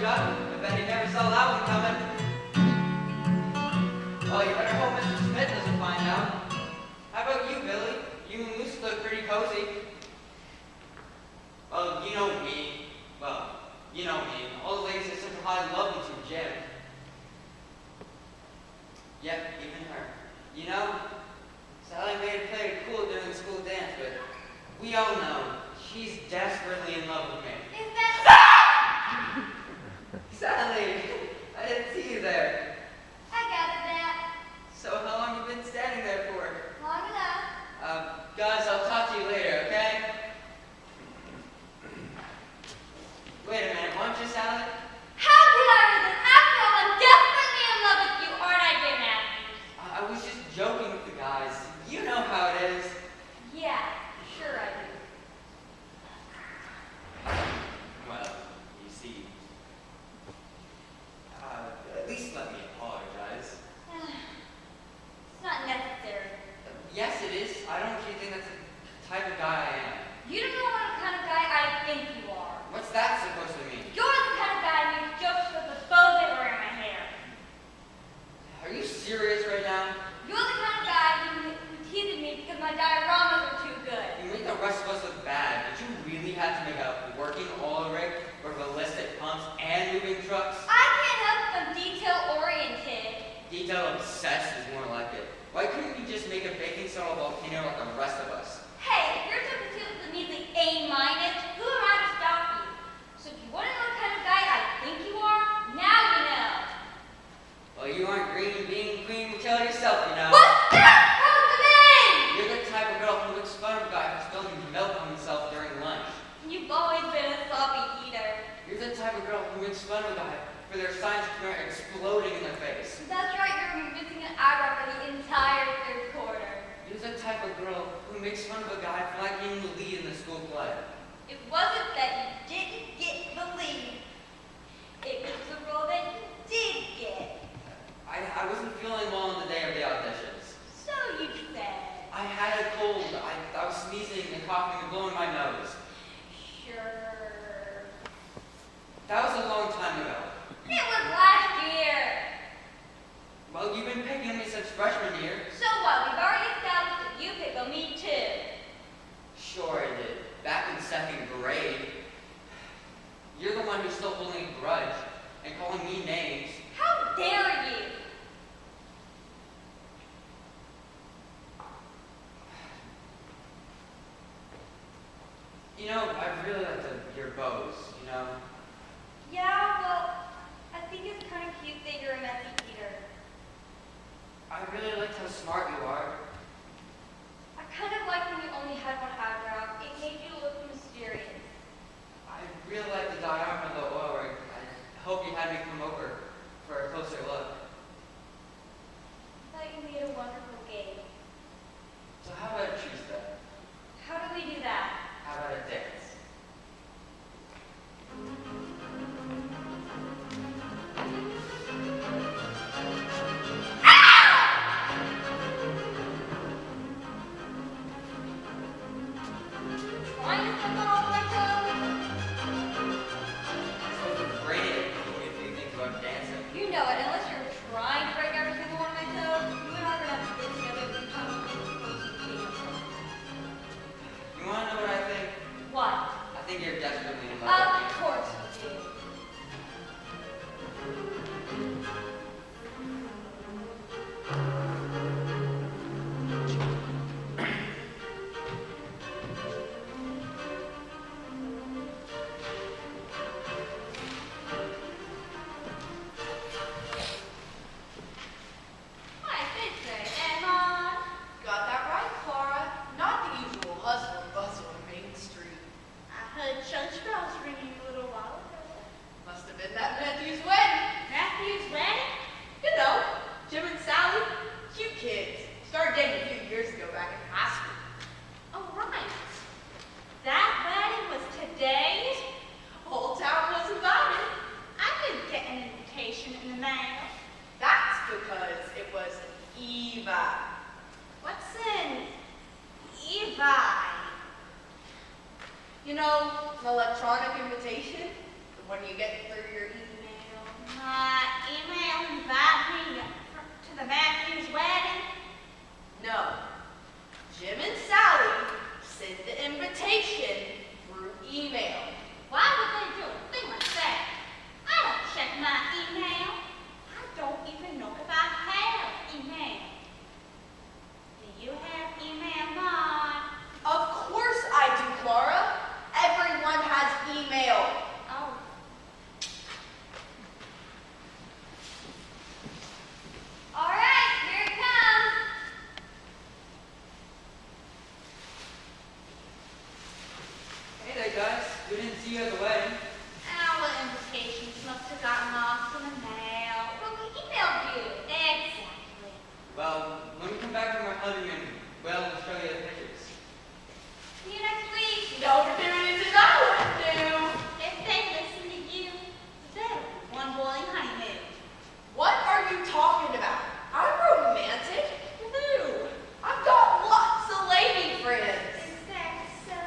shut. I bet he never saw that one coming. Well, you better hope Mr. Smith doesn't find out. How about you, Billy? You and Luce look pretty cozy. Well, you know me. All the ladies at Central High love me to gym. Yep, even her. You know, Sally made it play it cool during the school dance, but we all know she's desperately in love with me. Is that Sally, I didn't see you there. I gathered that. So how long have you been standing there for? Long enough. Guys, I'll talk to you later, okay? Wait a minute, weren't you, Sally? How could I resist? After all, I'm desperately in love with you, aren't I, dear Matthews? I was just joking with the guys. You know how it is. Yeah, sure I do. Well, you see, at least let me apologize. It's not necessary. Yes, it is. I don't actually think that's the type of guy I am. You don't know what kind of guy I think you are. What's that supposed to mean? You're the kind of guy who makes jokes with the bows that were in my hair. Are you serious right now? You're the kind of guy who teased me because my dioramas are too good. You made the rest of us look bad. Did you really have to make a working oil rig for ballistic pumps and moving trucks? I can't help if I'm detail-oriented. Detail obsessed is more like it. Why couldn't you just make a baking soda volcano like the rest of us? Hey, if you're so confused with measly A-, who am I to stop you? So if you want to know what kind of guy I think you are, now you know. Well, you aren't green being queen will kill yourself, you know. What's that? How's the name? You're the type of girl who makes fun of a guy who's spilling milk on himself during lunch. You've always been a sloppy eater. You're the type of girl who makes fun of a guy for their science experiment exploding in their face. That's right, you're missing an eyebrow for the entire third quarter. You're the type of girl who makes fun of a guy for not getting the lead in the school play. It wasn't that you didn't get the lead. It was the role that you did get. I wasn't feeling well on the day of the auditions. So you said. I had a cold. I was sneezing and coughing and blowing my nose. Sure. That was a long time ago. It was last year. Well, you've been picking on me since freshman year. So what? We've already established that you pick on me too. Sure I did. Back in second grade. You're the one who's still holding a grudge and calling me names. How dare you? You know, I really like your bows, you know? Yeah, well, I think it's kind of cute that you're a messy eater. I really liked how smart you are. I kind of like when you only had one eyebrow. It made you look mysterious. I really like the diameter of the oil rig. I hope you had me come over for a closer look. I thought you made a wonderful game. So how about a Tuesday? How do we do that? How about a dance? Trying to step on all my toes? I suppose it's great if you think about dancing. You know it. Unless you're trying to break every single one of my toes, you and I are going to have to get together every time we You want to know what I think? What? I think you're desperately in love with me. Of course you do. Hi, Fitzroy. Emma. Got that right, Clara. Not the usual hustle and bustle of Main Street. I heard church bells ringing a little while ago. Must have been that Matthew's wedding. Matthew's wedding? You know, Jim and Sally, cute kids. Started dating a few years ago back in high school. Oh, right. That wedding was today? Whole town was invited. I didn't get an invitation in the mail. That's because it was Eva. What's an Evi? You know, an electronic invitation? When you get through your email. My email invite me to the Matthews wedding. No. Jim and Sally sent the invitation through email. Why would they do a thing like that? I don't check my email. I don't even know if I have email. Do you have email, Mom? Of course I do, Clara. Everyone has email. Oh. All right, here it comes. Hey there, guys. We didn't see you at the wedding. Our invitations must have gotten lost in the mail. Well, we emailed you. Exactly. Well, when we come back from our honeymoon, we'll show you the pictures. See you next week. No opportunity to know what to do. If they listen to you, they'll be one boiling honeymoon. What are you talking about? I'm romantic. No. I've got lots of lady friends. Is that so?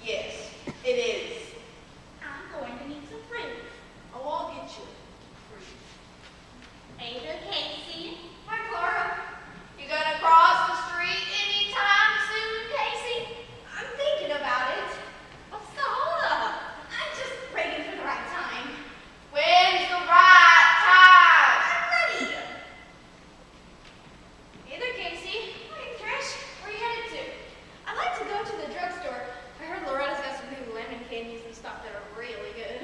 Yes, it is. I'm going to need some fruit. Oh, I'll get you fruit. Ada, Casey. Hi, Clara. You gonna cross the street anytime soon, Casey? I'm thinking about it. What's the holdup? I'm just waiting for the right time. When's the right time? I'm ready. Hey there, Casey. Hi, Trish. Where are you headed to? I'd like to go to the drugstore. I heard Loretta's got some new lemon candies and stuff that are really good.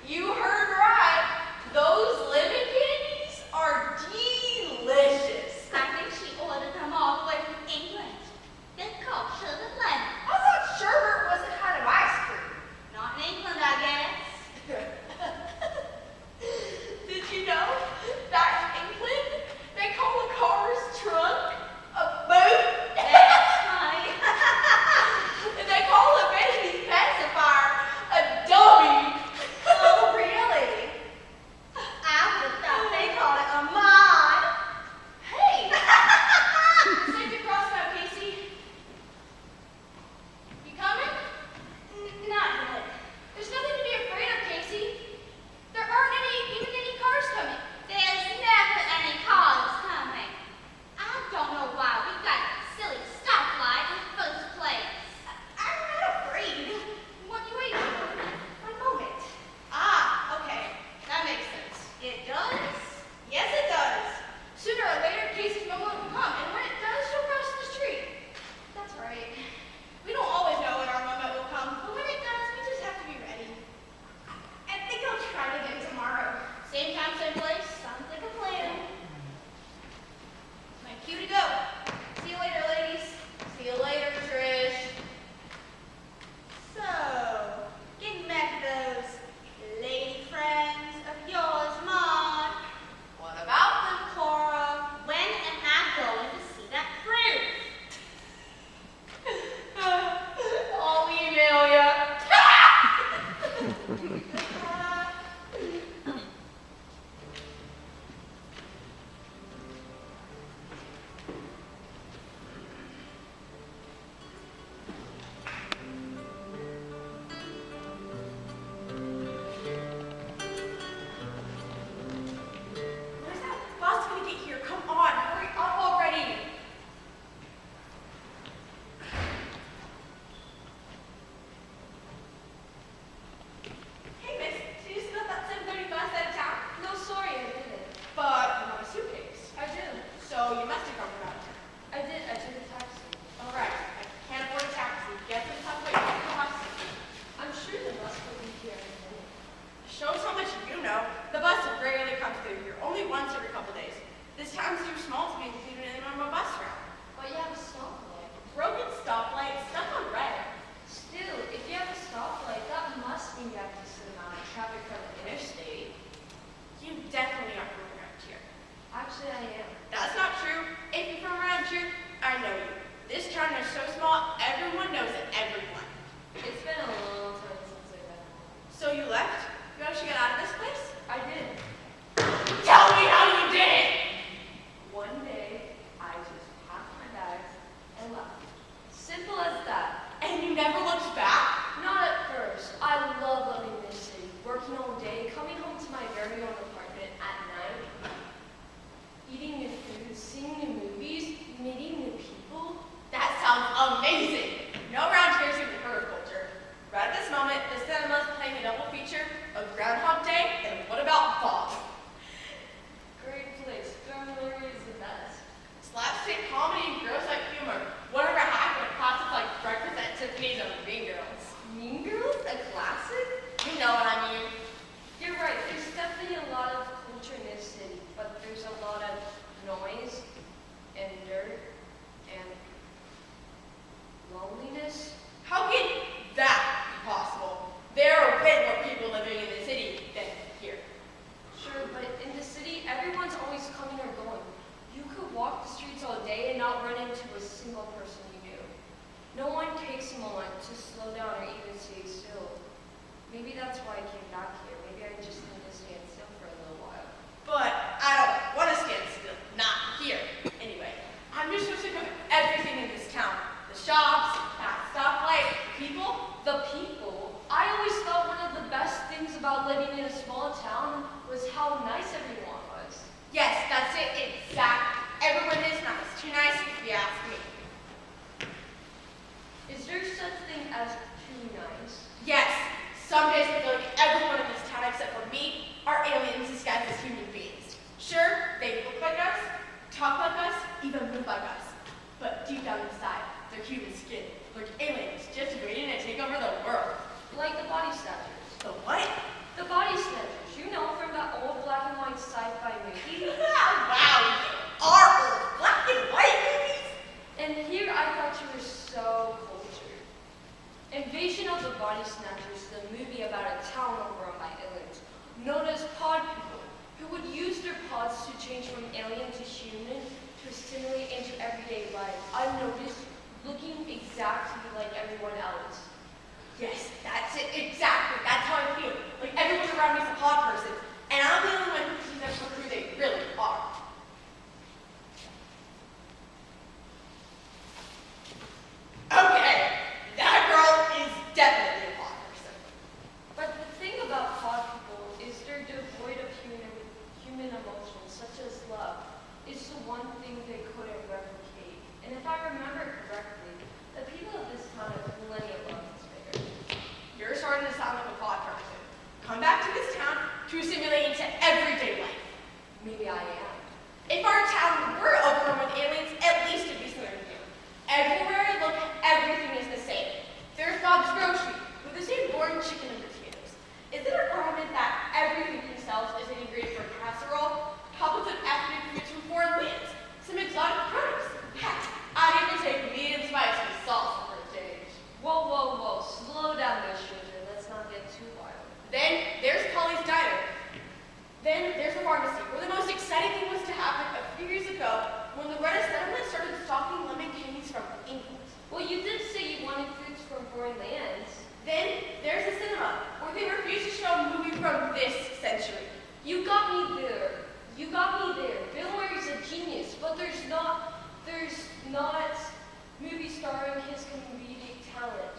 You heard right. Those lemon candies are delicious. I think she ordered them all the way from England. They're called sugar lemon. I thought sherbet was a kind of ice cream. Not in England, I guess. Did you know that in England they call a car's trunk a boot? That's funny. And they call a baby's pacifier a dummy. Oh, really? I would have thought they called it a mod. Hey, It's safe to cross now, Casey. You coming? Not yet. There's nothing to be afraid of, Casey. There aren't even any cars coming. There's never any cars coming. I don't know why we got a silly stoplight in the first place. I'm not afraid. What you waiting for? One moment. Ah, okay. That makes sense. It does? Yes, it does. Sooner or later, Casey's moment will come, and when it does, she'll cross the street. That's right. We don't always know when our moment will come, but when it does, we just have to be ready. I think I'll try it again tomorrow. Same time, same place. Sounds like a plan. My cue to go. See you later, ladies. see you later, Trish. So, getting back to those lady friends of yours, Maud. What about them, Clara? When am I going to see that fruit? I'll email ya. Where's that bus gonna get here? Come on, hurry up already. Hey, miss, loneliness. How can that be possible? There are way more people living in the city than here. Sure, but in the city, everyone's always coming or going. You could walk the streets all day and not run into a single person you knew. No one takes a moment to slow down or even stay still. Maybe that's why I came back here. Maybe I just need to stand still for a little while. But I don't want to stand still. Not here. Anyway, I'm just so sick of everything in this town. The shops, that stoplight, people. The people. I always thought one of the best things about living in a small town was how nice everyone was. Yes, that's it. Exactly. Everyone is nice. Too nice if you ask me. Is there such thing as too nice? Yes. Some days I feel like everyone in this town except for me are aliens disguised as human beings. Sure, they look like us, talk like us, even move like us. But deep down inside, they're human skin. Like aliens just waiting to take over the world. Like the body snatchers. The what? The body snatchers. You know, from that old black and white sci-fi movie. Wow, you are old black and white movies. And here I thought you were so cultured. Invasion of the Body Snatchers is a movie about a town overrun by aliens, known as pod people, who would use their pods to change from alien to human to assimilate into everyday life. I've noticed looking exactly like everyone else. Yes, that's it. Exactly. That's how I feel. Like everyone around me is a pod person, and I'm the only one who sees them for who they really are. Okay, that girl is definitely a pod person. But the thing about pod people is they're devoid of human emotions, such as love. It's the one thing they couldn't replicate. And if I remember correctly, the people of this town have plenty of love to spare. You're starting to sound like a pod person. Come back to this town to assimilate into everyday life. Maybe I am. If our town were overrun with aliens, at least it'd be similar to you. Everywhere I look, everything is the same. There's Bob's Grocery, with the same boring chicken and potatoes. Is it a requirement that everything he sells is an ingredient for casserole? How about some ethnic foods from foreign lands? Some exotic produce? Heck, I'd even take medium spicy salsa for a change. Whoa, whoa, whoa. Slow down there, stranger. Let's not get too wild. Then there's Polly's Diner. Then there's the pharmacy, where the most exciting thing was to happen a few years ago when the Loretta settlement started stocking lemon candies from England. Well, you did say you wanted foods from foreign lands. Then there's the cinema, where they refuse to show a movie from this century. You got me there. You got me there. Bill Murray's a genius, but there's not movie starring his comedic talent.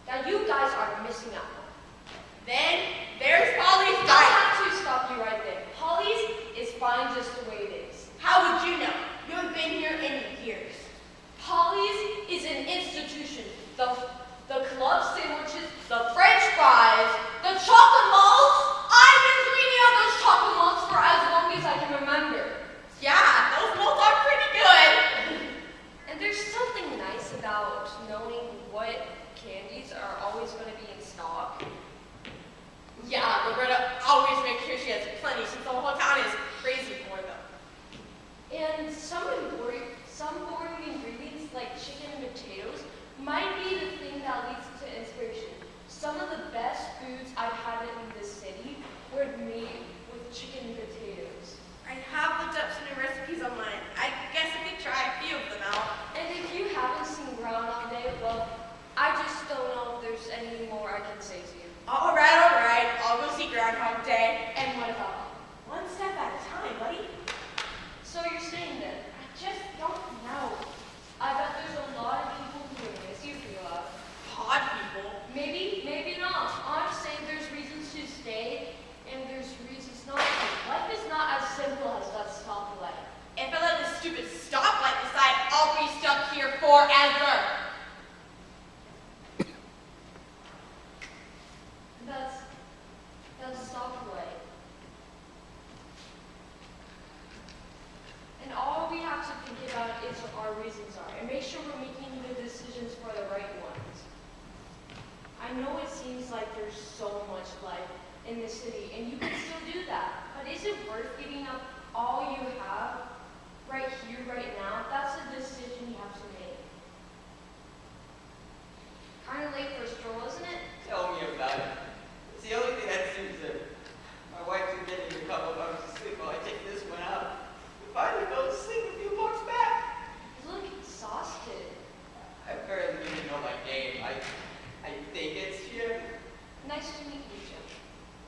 Now you guys are missing out. Then there's Polly's I Diner. have to stop you right there. Polly's is fine just the way it is. How would you know? You haven't been here in years. Polly's is an institution. The club sandwiches, the French fries, the chocolate malts. I've been dreaming of those chocolate malts for as long as I can remember. Yeah, those molds are pretty good. And there's something nice about knowing what candies are always going to be in stock. Yeah, Loretta always makes sure she has plenty since the whole town is crazy for them. And some boring ingredients like chicken and potatoes might be the thing that leads to inspiration. Some of the best foods I've had in this city were made with chicken and potatoes. I have looked up some new recipes online. I guess I could try a few of them out. And if you haven't seen Groundhog Day, well, I just don't know if there's any more I can say to you. All right. I'll go see Groundhog Day. And what about? One step at a time, buddy. So you're saying that? I just don't know. I bet there's a lot of people who would miss you for your love. Pod people. Maybe, maybe not. I'm just saying there's reasons to stay, and there's reasons not to. Life is not as simple as that stoplight. If I let this stupid stoplight decide, I'll be stuck here forever. That's a stoplight. And all we have to think about is what our reasons are, and make sure we're making the decisions for the right ones. I know it seems like there's so much life in the city, and you can still do that, but is it worth giving up all you have right here, right now? That's a decision you have to make. Well, I guess I could try a few of them out. And if you haven't seen Groundhog Day, you're late for a stroll, isn't it? Tell me about it. It's the only thing that suits him. My wife could get me a couple of hours of sleep while I take this one out. I finally fell asleep a few blocks back. You look exhausted. I barely even know my name. I think it's Jim. Nice to meet you, Jim.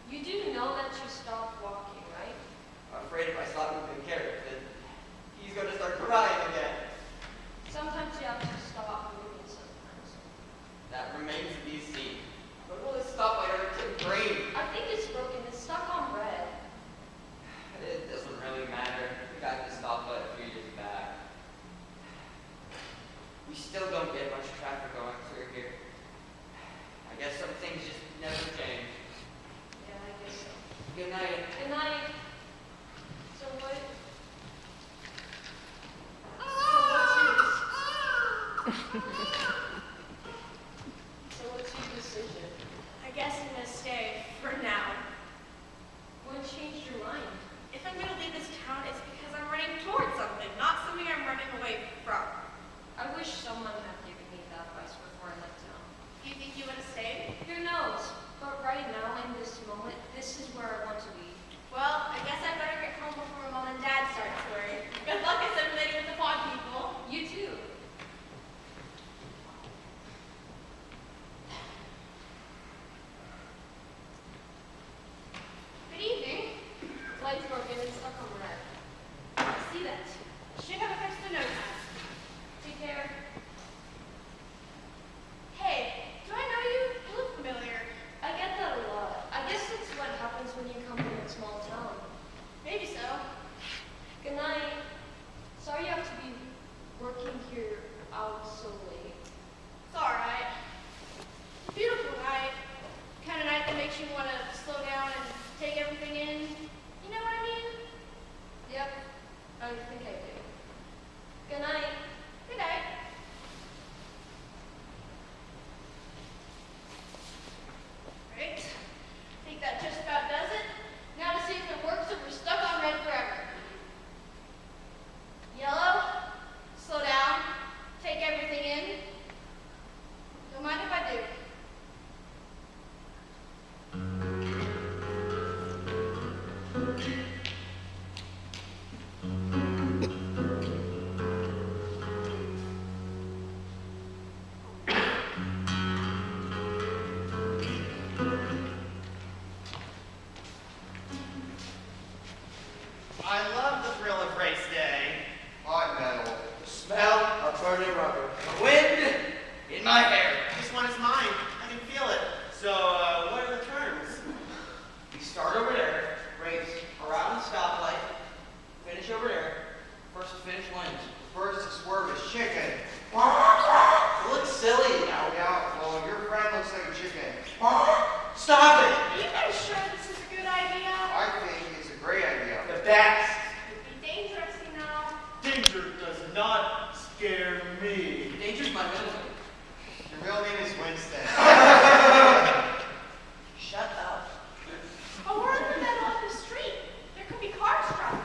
You do know that you stopped walking, right? I'm afraid if I stop moving carrots, then he's going to start crying again. Sometimes you have to stop moving sometimes. That remains to be seen. But will this stoplight ever turn green? I think it's broken. It's stuck on red. It doesn't really matter. We got the stoplight a few years back. We still don't get much traffic going through here. I guess some things just never change. Yeah, I guess so. Good night. Good night. So what? So what's your decision? I guess I'm gonna stay for now. What changed your mind? If I'm gonna leave this town, it's because I'm running towards something, not something I'm running away from. I wish someone had given me that advice before I left town. Do you think you would have stayed? Who knows? But right now, in this moment, this is where I want to be. Well, I guess I better get home before Mom and Dad start worrying. Good luck assimilating with the pond people. You too. Good evening. Light's broken and stuck on red. I see that. Should have it fixed in no time. Take care. Hey, do I know you? You look familiar. I get that a lot. I guess that's what happens when you come from a small town. Maybe so. Good night. Sorry you have to be working here out so late. It's alright. Beautiful night. Kind of night that makes you want to slow down and take everything in. You know what I mean? Yep, I think I do. Good night. Good night. Right. I think that just about does it. Now to see if it works if we're stuck on red forever. Yellow. Slow down. Take everything in. Don't mind if I do. I love the thrill of race day. Hot metal. The smell of burning rubber. The wind in my hair. This one is mine. I can feel it. So, what are the terms? We start over there, race around the stoplight, finish over there. First to finish wins. First to swerve is chicken. You look silly now. Yeah, well, your friend looks like a chicken. Stop it! Are you guys sure this is a good idea? I think it's a great idea. The best. Could be dangerous, you know. Danger does not scare me. Danger's my middle name. Your real name is Winston. Shut up. But we're in the middle of the street. There could be cars driving.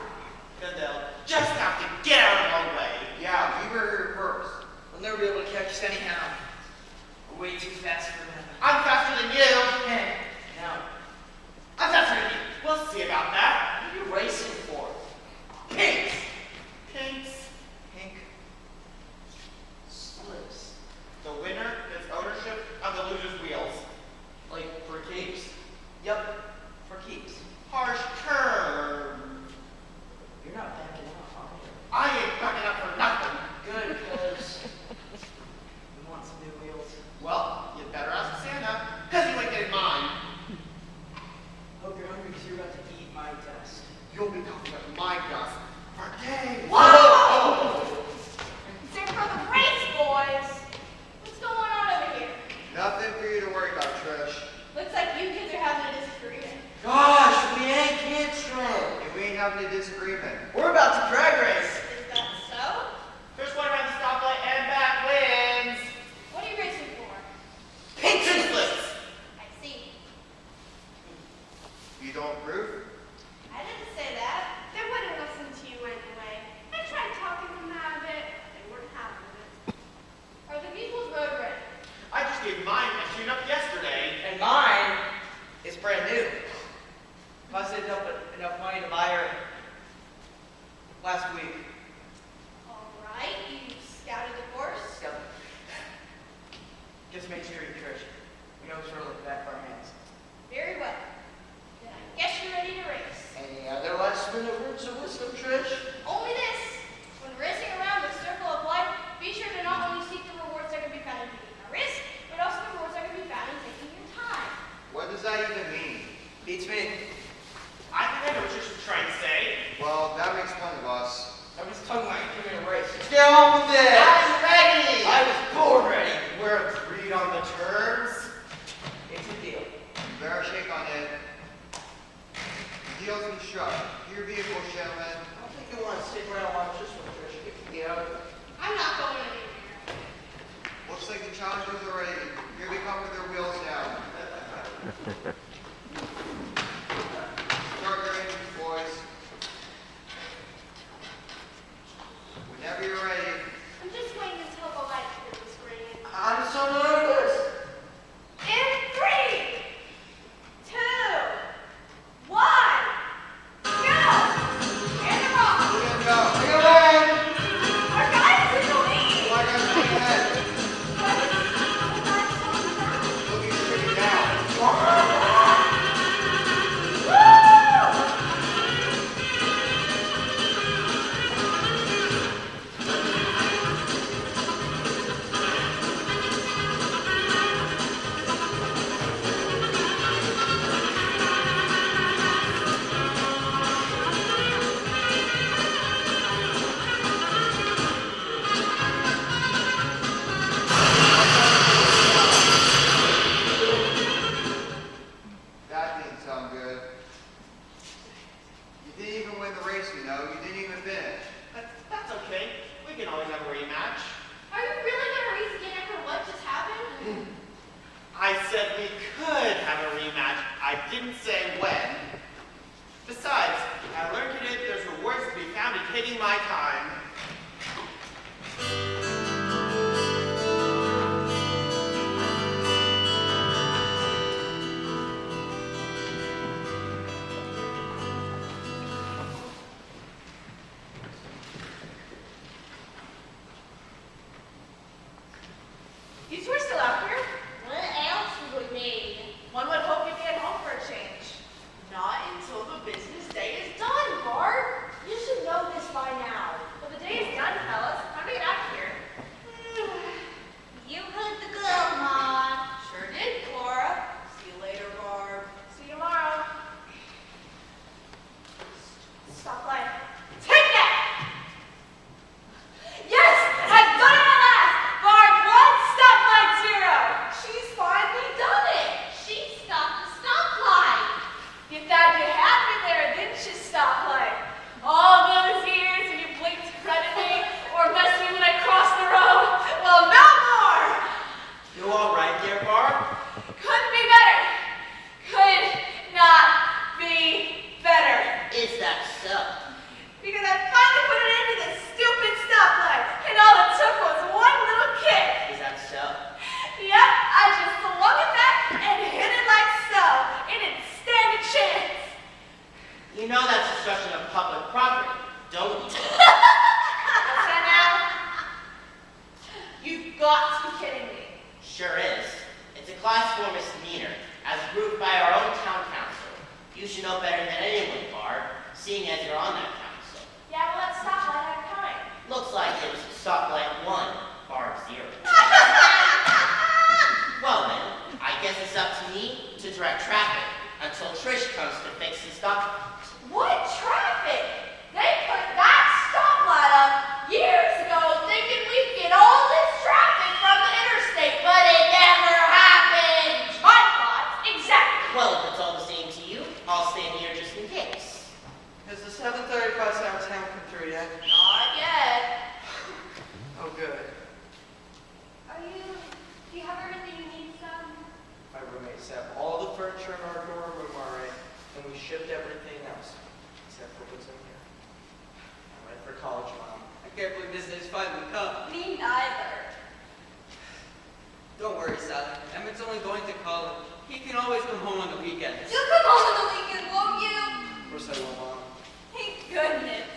Then they'll just have to get out of our way. Yeah, we were here first. We'll never be able to catch us anyhow. We're way too fast for them. I'm faster than you. Hey, now, I'm faster than you. We'll see about that. what are you racing for? Pinks! Pinks. Pink slips. The winner gets ownership of the loser's wheels. Like for keeps? Yep, for keeps. Harsh term. You're not backing out, are you? I ain't backing up for nothing. Good, because we want some new wheels. Well, you'd better ask Santa, because you ain't getting mine. Hope you're hungry because you're about to eat my dust. You'll be coughing up my dust for days. Whoa! It's there for the race, boys. What's going on over here? Nothing for you to worry about, Trish. Looks like you kids are having a disagreement. Gosh, we ain't kids, Trey. And we ain't having a disagreement. We're about to drag race. Is that so? First one around the stoplight and back wins. What are you racing for? Pink Slips. I see. You don't approve? I didn't say that. They wouldn't listen to you anyway. I tried talking them out of it, but they weren't having it. Are the vehicles road ready? I just gave mine Last week. All right, you scouted the course. Just make sure you Trish. We know sure look back our hands. Very well. Then I guess you're ready to race. Any other last minute words of wisdom, Trish? Only this. When racing around the circle of life, be sure to not only seek the rewards that can be found in taking a risk, but also the rewards that can be found in taking your time. What does that even mean? Beats me. I think I know what you're trying to say. Well, that makes one of us. I was talking about doing a race. Let's get on with it. I'm ready! I was born ready. We're agreed on the terms. It's a deal. Better shake on it. The deal's been struck. Your vehicle, gentlemen. I don't think you want to stick around and watch this one, Trish. You can get out of it. I'm not going anywhere. Looks like the challengers are ready. Here they come with their wheels down. Start your engines, boys. Whenever you're ready. I'm just waiting until the lights hit the screen. I'm so nervous. In 3, 2, 1, go! And they're off. We're gonna go. Look at that! Our guy is in the lead. Fly guys straight ahead. Woo! Looking straight down. That didn't sound good. You didn't even win the race, you know. You didn't even finish. That's okay. We can always have a rematch. Are you really going to race again after what just happened? I said we could have a rematch. I didn't say when. Besides, I learned today that there's rewards to be found in hitting my time. You two are still out here? What else would we need? One would hope you'd be at home for a change. Not until the business day is done, Bart. You should know this by now. But the day is done, fellas. Time to get out of here. You heard the girl, Mom. Sure did, Cora. See you later, Barb. See you tomorrow. Stoplight. Take that! Yes! I've done it at last! Barb 1, stoplight 0. She's finally done it. She stopped the stoplight. You thought you had me there, didn't you, stoplight? All those years and you blinked to credit me or messed me when I crossed the road? Well, no more! You all right there, Barb? Couldn't be better. Could not be better. Is that so? Because I finally put an end to this stupid stoplight, and all it took was one little kick. Is that so? Yep, I just swung it back and hit it like so. It didn't stand a chance. You know that's destruction of public property, don't you? What's that now? You've got to be kidding me. Sure is. It's a class 4 misdemeanor, as approved by our own town council. You should know better than anyone, Barb, seeing as you're on that council. Yeah, well, that stoplight had time. Looks like it was stoplight 1, Barb 0. Well then, I guess it's up to me to direct traffic until Trish comes to fix the stop. What traffic? They put that stoplight up years ago thinking we'd get all this traffic from the interstate, but it never happened. My thoughts, exactly. Well, if it's all the same to you, I'll stand here just in case. Has the 7:30 bus out of town come through yet? Not yet. Oh, good. Do you have everything you need, son? My roommates have all the furniture in our dorm room already, and we shipped everything else, except for what's in here. I'm ready for college, Mom. I can't believe this day's finally come. Me neither. Don't worry, Sally. Emmett's only going to college. He can always come home on the weekends. You'll come home on the weekend, won't you? Of course I will, Mom. Thank goodness.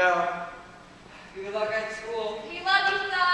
go. Good luck at school. We love you, Thad.